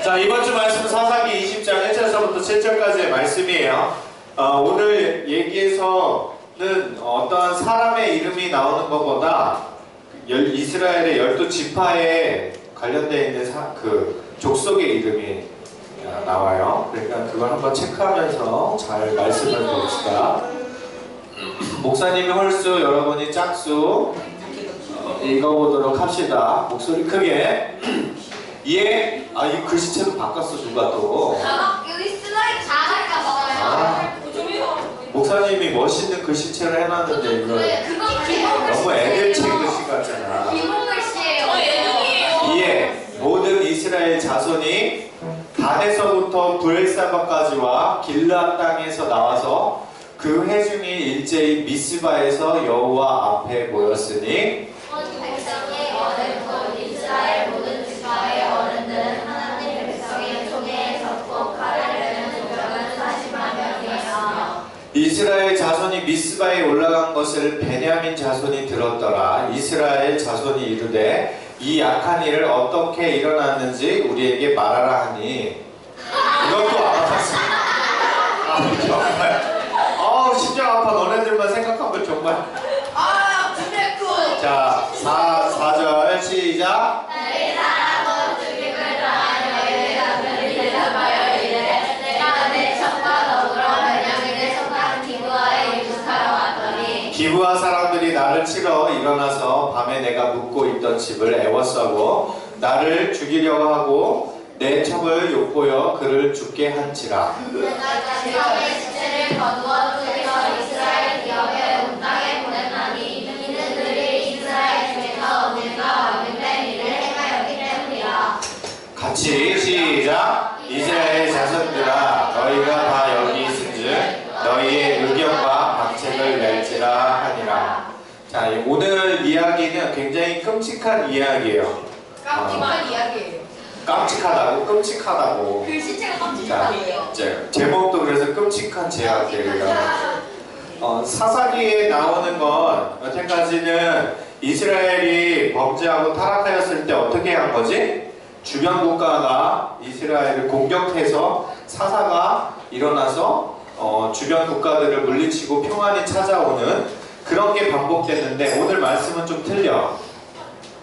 자, 이번 주 말씀은 사사기 20장 1절서부터 7절까지의 말씀이에요. 오늘 얘기에서는 어떠한 사람의 이름이 나오는 것보다 이스라엘의 12지파에 관련되어 있는 그 족속의 이름이 나와요. 그러니까 그걸 한번 체크하면서 잘 말씀을 봅시다. 목사님이 홀수, 여러분이 짝수 읽어보도록 합시다. 목소리 크게. 예? 아, 이 글씨체도 바꿨어, 누가 또. 여기 슬라이드 잘할까 봐요. 목사님이 멋있는 글씨체를 해놨는데 이거 너무 애들책 글씨 같잖아. 기본 글씨예요. 이에 모든 이스라엘 자손이 단에서부터 브엘사바까지와 길르앗 땅에서 나와서 그 회중이 일제히 미스바에서 여호와 앞에 모였으니 백성의 어른들 이스라엘 모든 지파의 어른들은 하나님 백성의 총회에 섰고 칼을 내는 조경은 40만 명이었으며 이스라엘 자손이 미스바에 올라간 것을 베냐민 자손이 들었더라. 이스라엘 자손이 이르되 이 악한 일을 어떻게 일어났는지 우리에게 말하라 하니 이것도 알아봤습니다. 정말 심장 아파. 너네들만 생각하면 정말. 자, 4절 시작. 너희 사람은 죽임을 당한 너희의 남편이 대답하여 이르되 내가 내 청과 더불어 베냐민의 속한 기브아에 유숙하러 왔더니 기브아 사람들이 나를 치러 일어나서 밤에 내가 묵고 있던 집을 애워싸고 나를 죽이려고 하고 내 첩을 욕보여 그를 죽게 한지라. 내가 자식의 시체를 거두어 죽여서 이스라엘 기업에 온 땅에 보냈나니 이는 그들이 이스라엘 중에서 어딜가 왕명된 일을 행하였기 때문이라. 같이 시작. 이스라엘 자손들아 너희가 다 여기 있은즉 너희의 의견과 박책을 낼지라 하니라. 자, 오늘 이야기는 굉장히 끔찍한 이야기예요. 깜찍한 이야기예요. 깜찍하다고 끔찍하다고. 글씨체가 깜찍하다고요. 제목도 그래서 끔찍한 제약들이라. 사사기에 나오는 건 여태까지는 이스라엘이 범죄하고 타락하였을 때 어떻게 한 거지? 주변 국가가 이스라엘을 공격해서 사사가 일어나서 주변 국가들을 물리치고 평안이 찾아오는 그런 게 반복됐는데 오늘 말씀은 좀 틀려.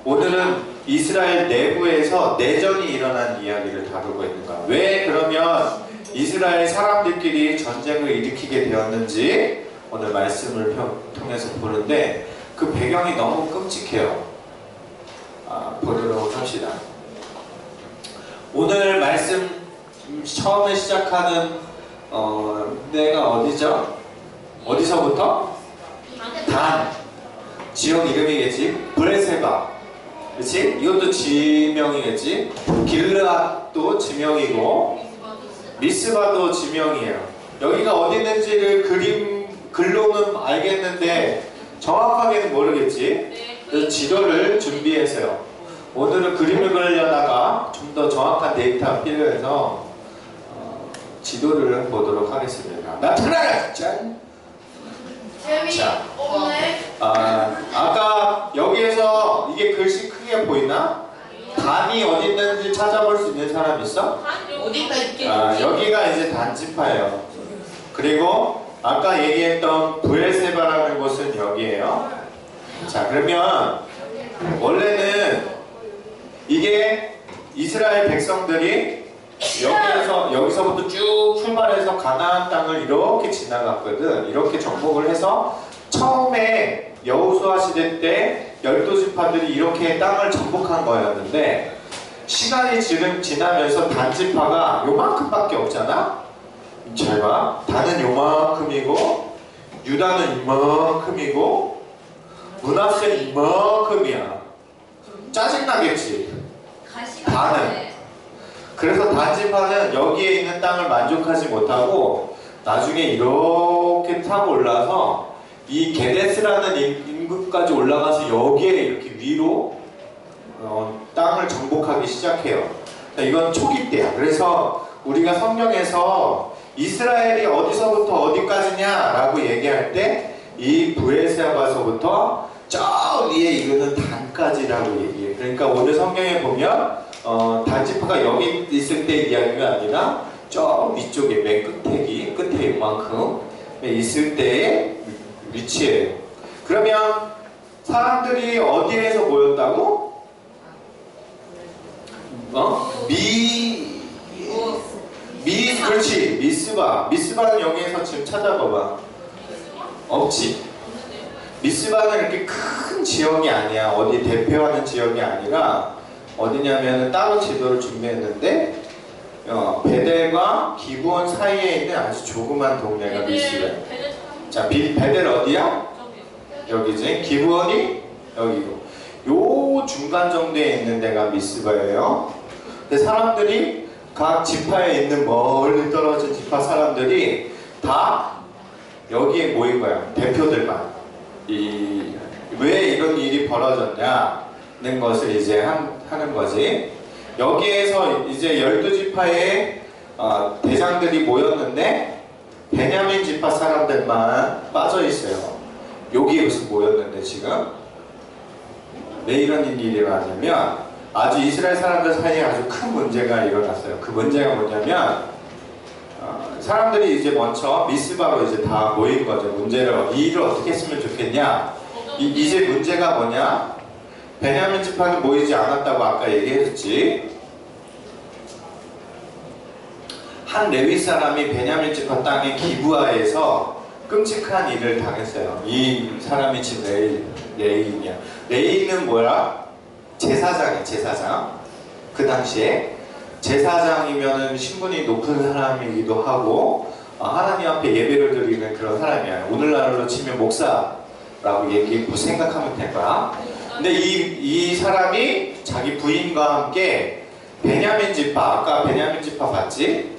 오늘은 이스라엘 내부에서 내전이 일어난 이야기를 다루고 있는 거야. 왜 그러면 이스라엘 사람들끼리 전쟁을 일으키게 되었는지 오늘 말씀을 통해서 보는데 그 배경이 너무 끔찍해요. 보도록 합시다. 오늘 말씀 처음에 시작하는 데가 어디죠? 어디서부터? 단. 지역 이름이겠지? 브레세바. 그치? 이것도 지명이겠지? 길르앗도 지명이고 미스바도 지명이에요. 여기가 어디 있는지를 글로는 알겠는데 정확하게는 모르겠지? 그래서 지도를 준비해서요. 오늘은 그림을 그리려다가 좀 더 정확한 데이터가 필요해서 지도를 보도록 하겠습니다. 나타나라! 짠! 자, 아까 여기에서 이게 글씨 크게 보이나? 단이 어디 있는지 찾아볼 수 있는 사람 있어? 어디가 있겠지? 여기가 이제 단지파예요. 그리고 아까 얘기했던 브엘세바라는 곳은 여기에요. 자, 그러면 원래는 이게 이스라엘 백성들이 여기서부터 쭉 출발해서 가나안 땅을 이렇게 지나갔거든. 이렇게 정복을 해서 처음에 여호수아 시대 때 12지파들이 이렇게 땅을 정복한 거였는데 시간이 지금 지나면서 단지파가 요만큼밖에 없잖아? 잘 봐. 단은 요만큼이고 유다는 이만큼이고 므낫세는 이만큼이야. 짜증나겠지? 단은. 그래서 단지파는 여기에 있는 땅을 만족하지 못하고 나중에 이렇게 타고 올라서 이 게데스라는 임금까지 올라가서 여기에 이렇게 위로 땅을 정복하기 시작해요. 이건 초기 때야. 그래서 우리가 성경에서 이스라엘이 어디서부터 어디까지냐 라고 얘기할 때 이 브엘세바서부터 저 위에 이르는 단까지라고 얘기해. 그러니까 오늘 성경에 보면 단지파가 여기 있을 때 이야기가 아니라 저 위쪽에 맨 끝에 이만큼 있을 때의 위치예요. 그러면 사람들이 어디에서 모였다고? 그렇지. 미스바는 여기에서 지금 찾아봐봐. 없지. 미스바는 이렇게 큰 지역이 아니야. 어디 대표하는 지역이 아니라 어디냐면 따로 지도를 준비했는데 베델과 기브온 사이에 있는 아주 조그만 동네가 미스바. 자, 베델 어디야? 여기지. 기브온이 여기고. 요 중간 정도에 있는 데가 미스바예요. 근데 사람들이 각 지파에 있는 멀리 떨어진 지파 사람들이 다 여기에 모인 거야. 대표들만. 왜 이런 일이 벌어졌냐는 것을 이제 하는 거지. 여기에서 이제 12지파의 대장들이 모였는데 베냐민 지파 사람들만 빠져 있어요. 여기에서 모였는데 지금 왜 이런 일이 일어나냐면 아주 이스라엘 사람들 사이에 아주 큰 문제가 일어났어요. 그 문제가 뭐냐면 사람들이 이제 먼저 미스바로 이제 다 모인 거죠. 이 일을 어떻게 했으면 좋겠냐. 이제 문제가 뭐냐? 베냐민 지파는 모이지 않았다고 아까 얘기했지. 한 레위 사람이 베냐민 지파 땅의 기브아에서 끔찍한 일을 당했어요. 이 사람이 지금 레위인이야. 레위는 뭐야? 제사장이야, 제사장. 그 당시에 제사장이면은 신분이 높은 사람이기도 하고 하나님 앞에 예배를 드리는 그런 사람이야. 오늘날로 치면 목사라고 생각하면 될 거야. 근데 이 사람이 자기 부인과 함께 베냐민 지파, 아까 베냐민 지파 봤지?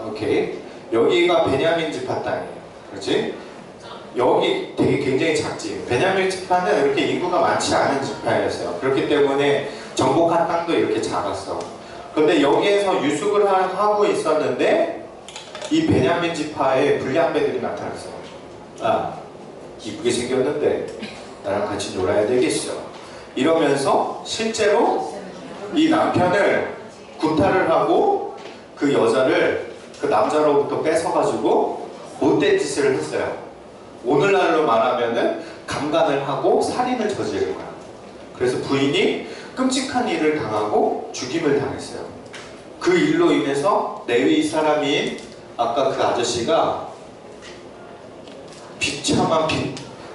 오케이. 여기가 베냐민 지파 땅이에요. 그렇지? 여기 되게 굉장히 작지. 베냐민 지파는 이렇게 인구가 많지 않은 지파였어요. 그렇기 때문에 정복한 땅도 이렇게 작았어. 그런데 여기에서 유숙을 하고 있었는데 이 베냐민 지파에 불량배들이 나타났어. 이쁘게 생겼는데 나랑 같이 놀아야 되겠어. 이러면서 실제로 이 남편을 구타를 하고 그 여자를 그 남자로부터 뺏어가지고 못된 짓을 했어요. 오늘날로 말하면은 강간을 하고 살인을 저지른 거야. 그래서 부인이 끔찍한 일을 당하고 죽임을 당했어요. 그 일로 인해서 레위 사람인 아까 그 아저씨가 비참한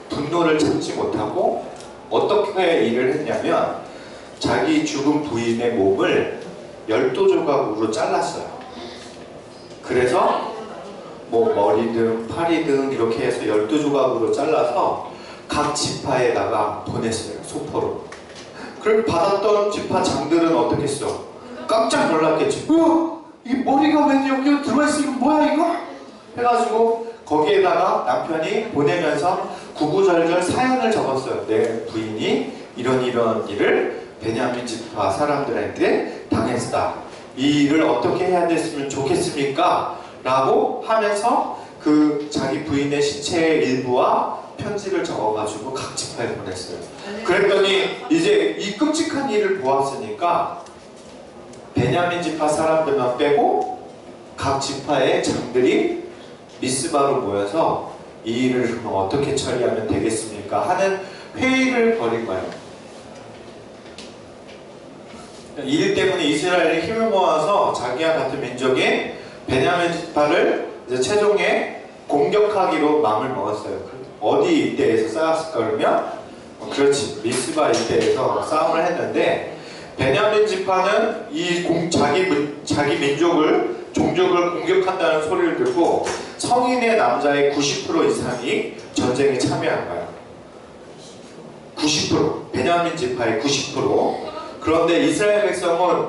분노를 참지 못하고 어떻게 일을 했냐면 자기 죽은 부인의 몸을 12조각으로 잘랐어요. 그래서 뭐 머리든 팔이든 이렇게 해서 12조각으로 잘라서 각 지파에다가 보냈어요. 소포로. 그걸 받았던 지파 장들은 어떻게 했어? 깜짝 놀랐겠지. 이게 머리가 왜 여기 들어있어? 이거 뭐야 이거? 해가지고 거기에다가 남편이 보내면서 구구절절 사연을 적었어요. 내 부인이 이런 일을 베냐민 지파 사람들한테 당했다. 이 일을 어떻게 해야 됐으면 좋겠습니까? 라고 하면서 그 자기 부인의 시체의 일부와 편지를 적어가지고 각 지파에 보냈어요. 그랬더니 이제 이 끔찍한 일을 보았으니까 베냐민 지파 사람들만 빼고 각 지파의 장들이 미스바로 모여서 이 일을 어떻게 처리하면 되겠습니까? 하는 회의를 벌인 거예요. 이 일 때문에 이스라엘이 힘을 모아서 자기와 같은 민족인 베냐민 지파를 이제 최종에 공격하기로 마음을 먹었어요. 어디 일대에서 싸웠을까 그러면 그렇지, 미스바 일대에서 싸움을 했는데 베냐민 지파는 자기 민족을 종족을 공격한다는 소리를 듣고 성인의 남자의 90% 이상이 전쟁에 참여한 거야. 90%. 베냐민 지파의 90%. 그런데 이스라엘 백성은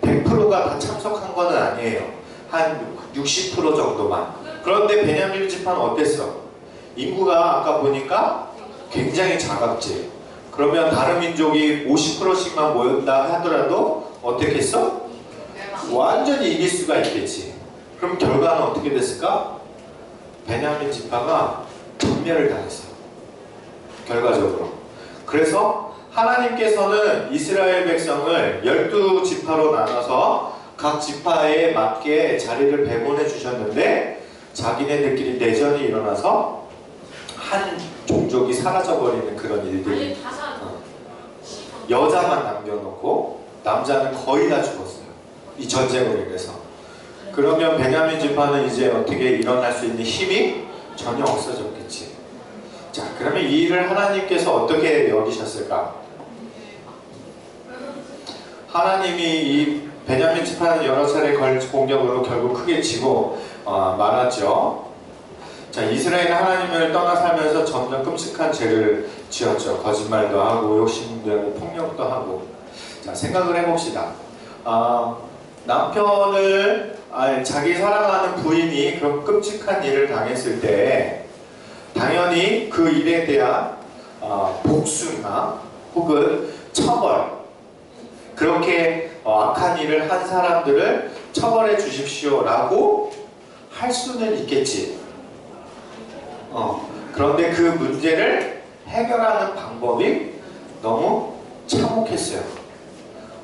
100%가 다 참석한 건 아니에요. 한 60% 정도만. 그런데 베냐민 지파는 어땠어? 인구가 아까 보니까 굉장히 작았지. 그러면 다른 민족이 50%씩만 모였다 하더라도 어떻게 했어? 완전히 이길 수가 있겠지. 그럼 결과는 어떻게 됐을까? 베냐민 지파가 전멸을 당했어. 결과적으로. 그래서 하나님께서는 이스라엘 백성을 12지파로 나눠서 각 지파에 맞게 자리를 배분해 주셨는데 자기네들끼리 내전이 일어나서 한 종족이 사라져버리는 그런 일들이 여자만 남겨놓고 남자는 거의 다 죽었어요. 이 전쟁으로 인해서. 그러면 베냐민 지파는 이제 어떻게 일어날 수 있는 힘이 전혀 없어졌겠지. 자, 그러면 이 일을 하나님께서 어떻게 여기셨을까? 하나님이 이 베냐민 지파는 여러 차례 공격으로 결국 크게 지고 말았죠. 자, 이스라엘은 하나님을 떠나 살면서 점점 끔찍한 죄를 지었죠. 거짓말도 하고 욕심도 하고 폭력도 하고. 자, 생각을 해봅시다. 남편을 자기 사랑하는 부인이 그런 끔찍한 일을 당했을 때 당연히 그 일에 대한 복수나 혹은 처벌, 그렇게 악한 일을 한 사람들을 처벌해 주십시오 라고 할 수는 있겠지. 그런데 그 문제를 해결하는 방법이 너무 참혹했어요.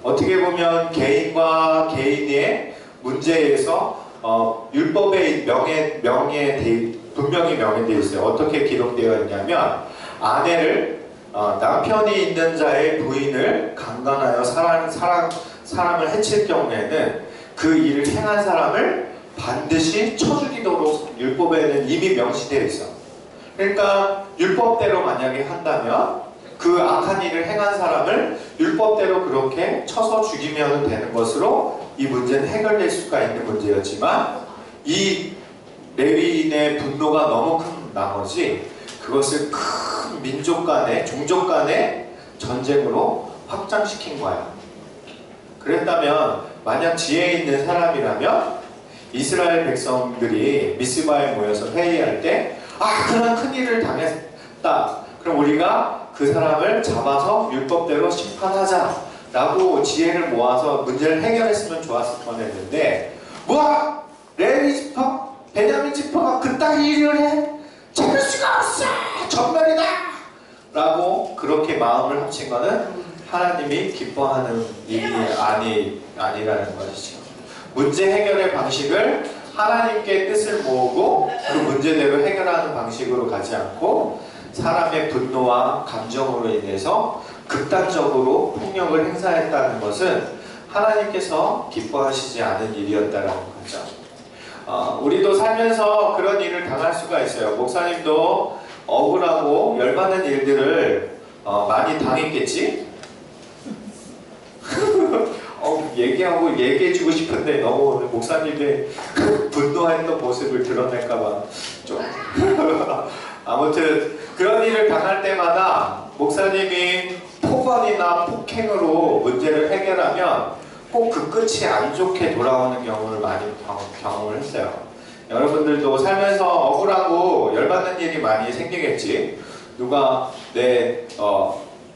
어떻게 보면 개인과 개인의 문제에서 율법의 분명히 명예되어 있어요. 어떻게 기록되어 있냐면 아내를 남편이 있는 자의 부인을 강간하여 사람을 해칠 경우에는 그 일을 행한 사람을 반드시 쳐 죽이도록 율법에는 이미 명시되어 있어. 그러니까 율법대로 만약에 한다면 그 악한 일을 행한 사람을 율법대로 그렇게 쳐서 죽이면 되는 것으로 이 문제는 해결될 수가 있는 문제였지만 이 레위인의 분노가 너무 큰 나머지 그것을 큰 민족 간의 종족 간의 전쟁으로 확장시킨 거야. 그랬다면 만약 지혜 있는 사람이라면 이스라엘 백성들이 미스바에 모여서 회의할 때 그런 큰 일을 당했다. 그럼 우리가 그 사람을 잡아서 율법대로 심판하자 라고 지혜를 모아서 문제를 해결했으면 좋았을 뻔했는데 레위 지파? 베냐민 지파가 그따위 일을 해? 잡을 수가 없어! 전멸이다! 라고 그렇게 마음을 합친 것은 하나님이 기뻐하는 일이 아니라는 것이죠. 문제 해결의 방식을 하나님께 뜻을 모으고 그 문제대로 해결하는 방식으로 가지 않고 사람의 분노와 감정으로 인해서 극단적으로 폭력을 행사했다는 것은 하나님께서 기뻐하시지 않은 일이었다는 거죠. 우리도 살면서 그런 일을 당할 수가 있어요. 목사님도 억울하고 열받는 일들을 많이 당했겠지? 얘기해주고 싶은데 너무 오늘 목사님의 분노했던 모습을 드러낼까봐 좀 아무튼 그런 일을 당할 때마다 목사님이 폭언이나 폭행으로 문제를 해결하면 꼭 그 끝이 안 좋게 돌아오는 경우를 많이 경험을 했어요. 여러분들도 살면서 억울하고 열받는 일이 많이 생기겠지. 누가 내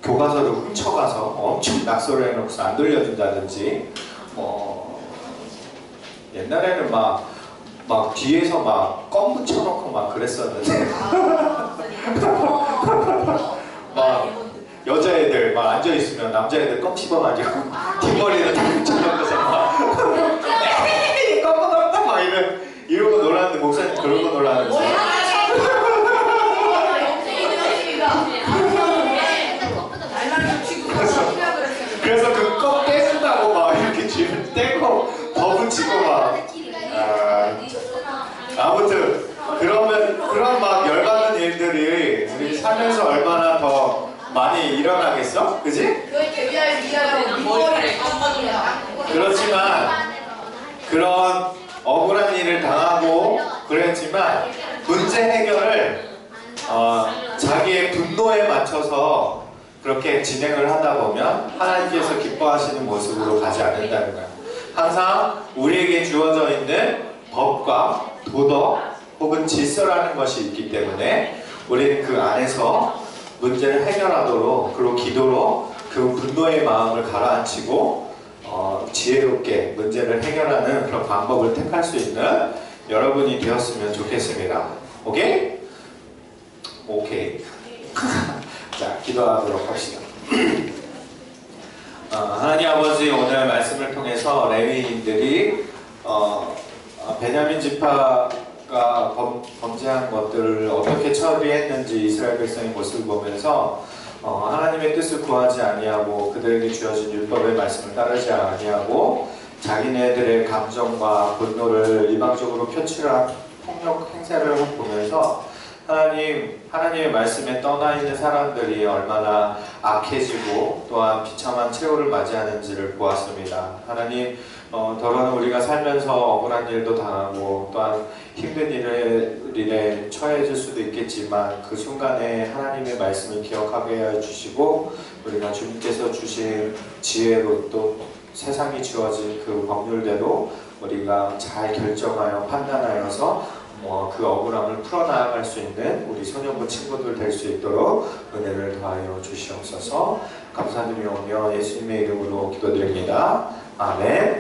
교과서를 훔쳐가서 엄청 낙서를 해놓고서 안 돌려준다든지 옛날에는 막 뒤에서 막 껌 붙여놓고 막 그랬었는데 막 여자애들 막 앉아있으면 남자애들 껌 씹어가지고 뒷머리를 다 붙여놓고서 막 껌 넣었다 막 이러고 놀았는데 목사님 그런 거 놀았는지 그래서 그 껌 떼준다고 막 이렇게 뒤를 떼고 더 붙이고 막 아무튼 그런 막 열받는 일들이 우리 살면서 얼마나 더 많이 일어나겠어? 그지? 그렇지만 그런 억울한 일을 당하고 그랬지만 문제 해결을 자기의 분노에 맞춰서 그렇게 진행을 하다 보면 하나님께서 기뻐하시는 모습으로 가지 않는다는 거야. 항상 우리에게 주어져 있는 법과 도덕 혹은 질서라는 것이 있기 때문에 우리는 그 안에서 문제를 해결하도록 그리고 기도로 그 분노의 마음을 가라앉히고 지혜롭게 문제를 해결하는 그런 방법을 택할 수 있는 여러분이 되었으면 좋겠습니다. 오케이? 오케이. 자, 기도하도록 합시다. 하나님 아버지, 오늘 말씀을 통해서 레위인들이 베냐민 지파가 범죄한 것들을 어떻게 처리했는지 이스라엘 백성의 모습을 보면서 하나님의 뜻을 구하지 아니하고 그들에게 주어진 율법의 말씀을 따르지 아니하고 자기네들의 감정과 분노를 일방적으로 표출한 폭력 행사를 보면서 하나님의 말씀에 떠나 있는 사람들이 얼마나 악해지고 또한 비참한 최후를 맞이하는지를 보았습니다. 하나님, 더러는 우리가 살면서 억울한 일도 당하고 또한 힘든 일에 처해질 수도 있겠지만 그 순간에 하나님의 말씀을 기억하게 해주시고 우리가 주님께서 주신 지혜로 또 세상이 주어진 그 법률대로 우리가 잘 결정하여 판단하여서 그 억울함을 풀어나갈 수 있는 우리 소년부 친구들 될 수 있도록 은혜를 더하여 주시옵소서. 감사드리오며 예수님의 이름으로 기도드립니다. 아멘.